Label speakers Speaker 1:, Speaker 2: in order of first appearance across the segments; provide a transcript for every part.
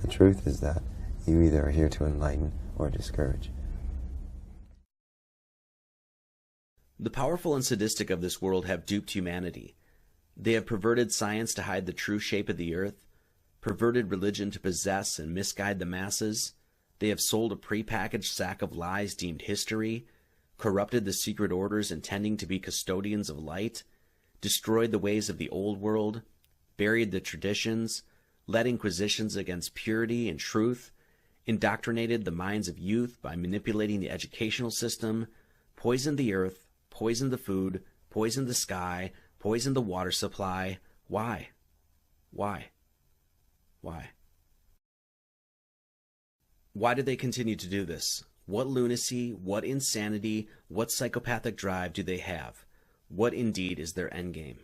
Speaker 1: The truth is that you either are here to enlighten or discourage.
Speaker 2: The powerful and sadistic of this world have duped humanity. They have perverted science to hide the true shape of the earth, perverted religion to possess and misguide the masses. They have sold a prepackaged sack of lies deemed history, corrupted the secret orders intending to be custodians of light, destroyed the ways of the old world, buried the traditions, led inquisitions against purity and truth, indoctrinated the minds of youth by manipulating the educational system, poisoned the earth, poisoned the food, poisoned the sky, poisoned the water supply. Why? Why? Why? Why do they continue to do this? What lunacy, what insanity, what psychopathic drive do they have? What indeed is their endgame?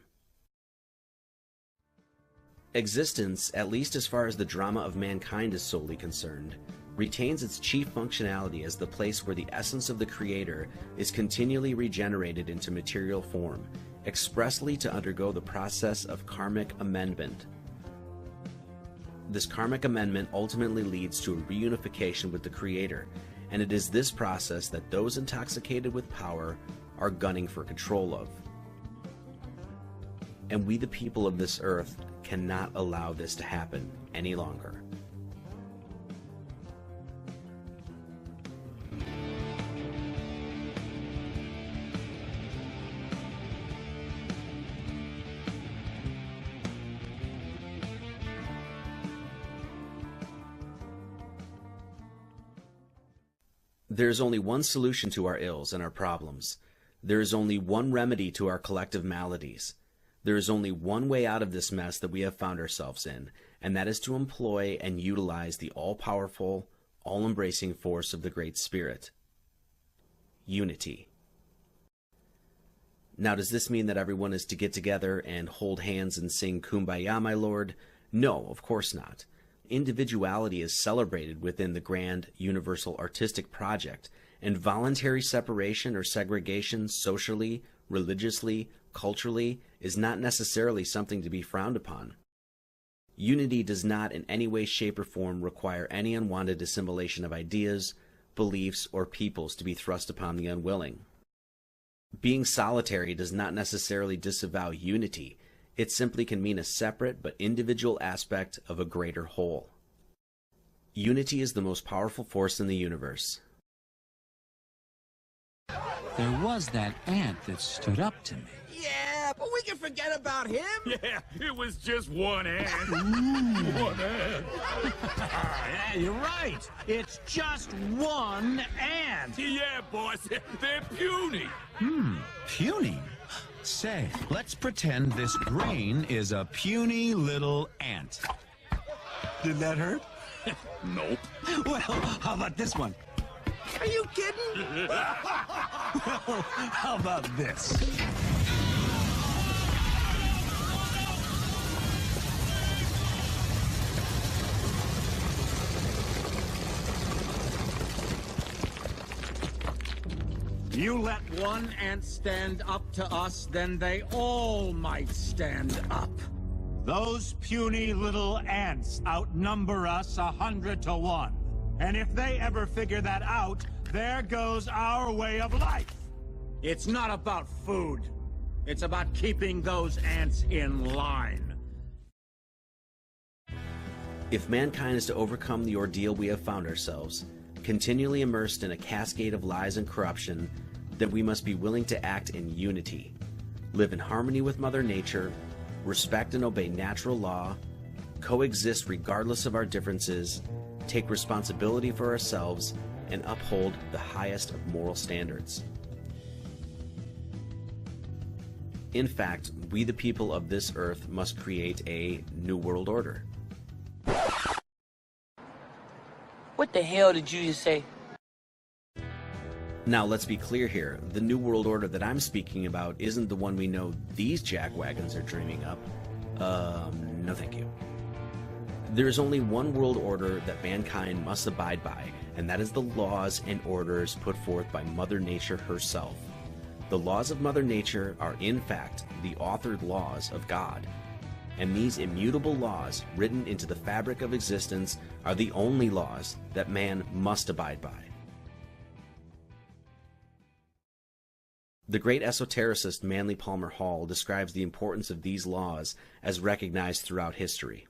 Speaker 2: Existence, at least as far as the drama of mankind is solely concerned, retains its chief functionality as the place where the essence of the Creator is continually regenerated into material form, expressly to undergo the process of karmic amendment. This karmic amendment ultimately leads to a reunification with the Creator, and it is this process that those intoxicated with power are gunning for control of. And we, the people of this earth, cannot allow this to happen any longer. There is only one solution to our ills and our problems. There is only one remedy to our collective maladies. There is only one way out of this mess that we have found ourselves in, and that is to employ and utilize the all-powerful, all-embracing force of the Great Spirit. Unity. Now, does this mean that everyone is to get together and hold hands and sing Kumbaya, my lord? No, of course not. Individuality is celebrated within the grand universal artistic project, and voluntary separation or segregation socially, religiously, culturally is not necessarily something to be frowned upon. Unity does not in any way, shape, or form require any unwanted assimilation of ideas, beliefs, or peoples to be thrust upon the unwilling. Being solitary does not necessarily disavow unity. It simply can mean a separate but individual aspect of a greater whole. Unity is the most powerful force in the universe.
Speaker 3: There was that ant that stood up to me.
Speaker 4: Yeah, but we can forget about him.
Speaker 5: Yeah, it was just one ant. One ant.
Speaker 3: Yeah, you're right. It's just one ant.
Speaker 5: Yeah, boss, they're puny.
Speaker 3: Puny? Say, let's pretend this grain is a puny little ant. Did that hurt?
Speaker 5: Nope.
Speaker 3: Well, how about this one?
Speaker 4: Are you kidding?
Speaker 3: Well, how about this?
Speaker 6: You let one ant stand up to us, then they all might stand up. Those puny little ants outnumber us 100 to 1. And if they ever figure that out, there goes our way of life. It's not about food. It's about keeping those ants in line.
Speaker 2: If mankind is to overcome the ordeal we have found ourselves, continually immersed in a cascade of lies and corruption, then we must be willing to act in unity, live in harmony with Mother Nature, respect and obey natural law, coexist regardless of our differences, take responsibility for ourselves, and uphold the highest of moral standards. In fact, we the people of this earth must create a new world order.
Speaker 7: What the hell did you just say?
Speaker 2: Now, let's be clear here. The New World Order that I'm speaking about isn't the one we know these jackwagons are dreaming up. No thank you. There is only one world order that mankind must abide by, and that is the laws and orders put forth by Mother Nature herself. The laws of Mother Nature are, in fact, the authored laws of God. and these immutable laws written into the fabric of existence are the only laws that man must abide by. The great esotericist Manly Palmer Hall describes the importance of these laws as recognized throughout history.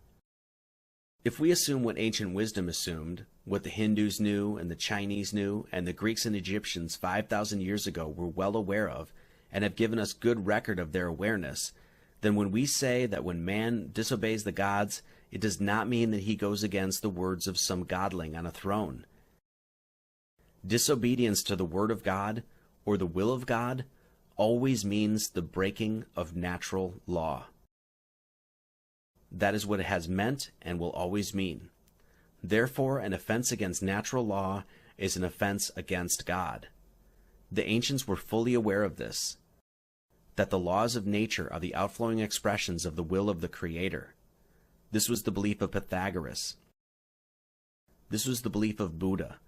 Speaker 2: If we assume what ancient wisdom assumed, what the Hindus knew and the Chinese knew and the Greeks and Egyptians 5,000 years ago were well aware of and have given us good record of their awareness, then when we say that when man disobeys the gods, it does not mean that he goes against the words of some godling on a throne. Disobedience to the word of God or the will of God always means the breaking of natural law. That is what it has meant and will always mean. Therefore, an offense against natural law is an offense against God. The ancients were fully aware of this, that the laws of nature are the outflowing expressions of the will of the Creator. This was the belief of Pythagoras. This was the belief of Buddha.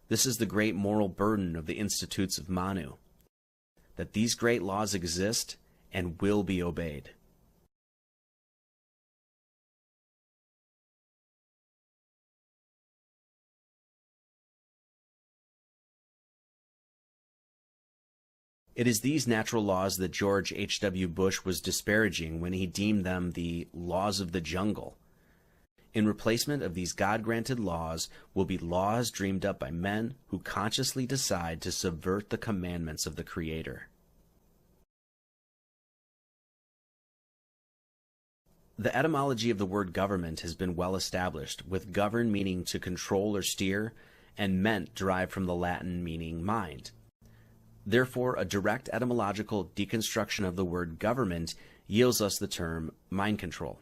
Speaker 2: This is the great moral burden of the Institutes of Manu, that these great laws exist and will be obeyed. It is these natural laws that George H.W. Bush was disparaging when he deemed them the laws of the jungle. In replacement of these God-granted laws will be laws dreamed up by men who consciously decide to subvert the commandments of the Creator. The etymology of the word government has been well established, with govern meaning to control or steer, and ment derived from the Latin meaning mind. Therefore, a direct etymological deconstruction of the word government yields us the term mind control.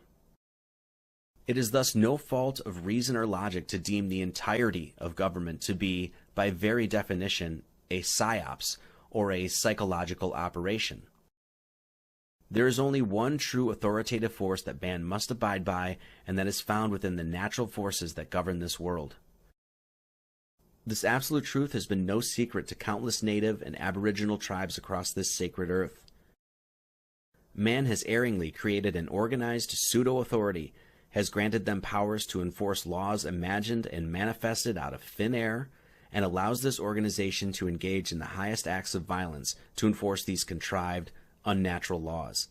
Speaker 2: It is thus no fault of reason or logic to deem the entirety of government to be, by very definition, a psyops, or a psychological operation. There is only one true authoritative force that man must abide by, and that is found within the natural forces that govern this world. This absolute truth has been no secret to countless native and aboriginal tribes across this sacred earth. Man has erringly created an organized pseudo-authority, has granted them powers to enforce laws imagined and manifested out of thin air, and allows this organization to engage in the highest acts of violence to enforce these contrived, unnatural laws.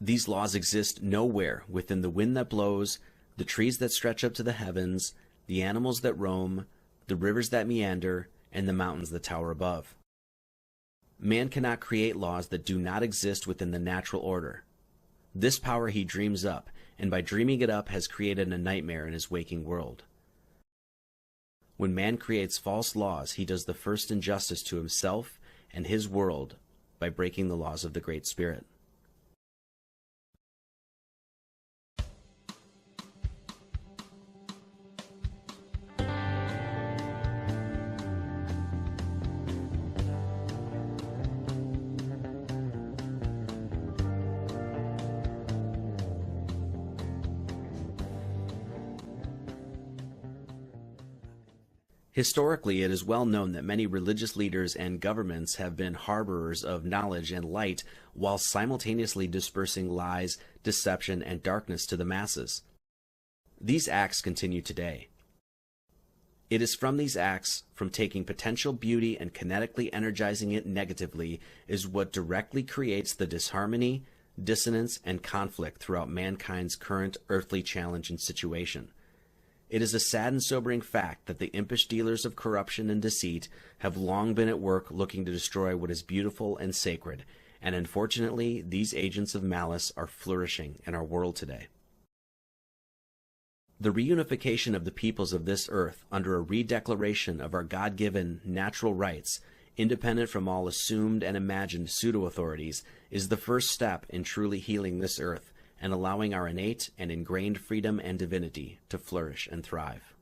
Speaker 2: These laws exist nowhere within the wind that blows, the trees that stretch up to the heavens, the animals that roam, the rivers that meander, and the mountains that tower above. Man cannot create laws that do not exist within the natural order. This power he dreams up, and by dreaming it up has created a nightmare in his waking world. When man creates false laws, he does the first injustice to himself and his world by breaking the laws of the Great Spirit. Historically, it is well known that many religious leaders and governments have been harborers of knowledge and light while simultaneously dispersing lies, deception, and darkness to the masses. These acts continue today. It is from these acts, from taking potential beauty and kinetically energizing it negatively, is what directly creates the disharmony, dissonance, and conflict throughout mankind's current earthly challenge and situation. It is a sad and sobering fact that the impish dealers of corruption and deceit have long been at work looking to destroy what is beautiful and sacred, and unfortunately, these agents of malice are flourishing in our world today. The reunification of the peoples of this earth under a redeclaration of our God-given natural rights, independent from all assumed and imagined pseudo-authorities, is the first step in truly healing this earth and allowing our innate and ingrained freedom and divinity to flourish and thrive.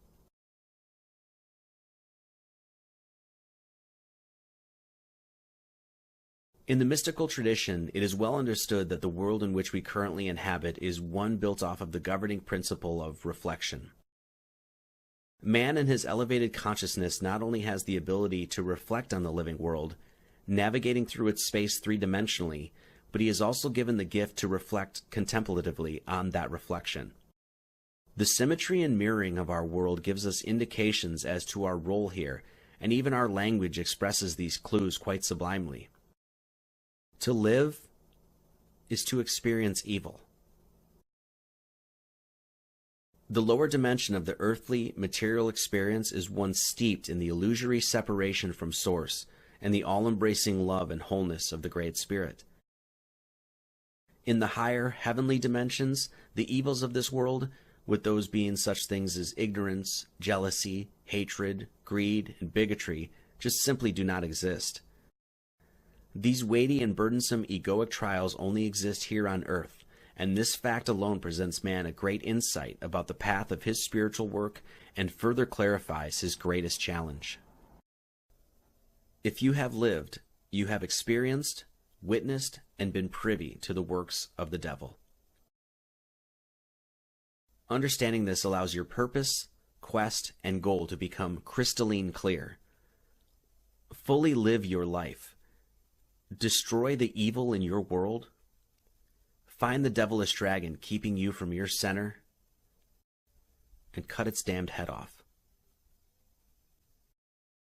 Speaker 2: In the mystical tradition, it is well understood that the world in which we currently inhabit is one built off of the governing principle of reflection. Man in his elevated consciousness not only has the ability to reflect on the living world, navigating through its space three-dimensionally, but he is also given the gift to reflect contemplatively on that reflection. The symmetry and mirroring of our world gives us indications as to our role here, and even our language expresses these clues quite sublimely. To live is to experience evil. The lower dimension of the earthly, material experience is one steeped in the illusory separation from Source and the all-embracing love and wholeness of the Great Spirit. In the higher, heavenly dimensions, the evils of this world, with those being such things as ignorance, jealousy, hatred, greed, and bigotry, just simply do not exist. These weighty and burdensome egoic trials only exist here on earth, and this fact alone presents man a great insight about the path of his spiritual work and further clarifies his greatest challenge. If you have lived, you have experienced, witnessed, and been privy to the works of the devil. Understanding this allows your purpose, quest, and goal to become crystalline clear. Fully live your life. Destroy the evil in your world. Find the devilish dragon keeping you from your center, and cut its damned head off.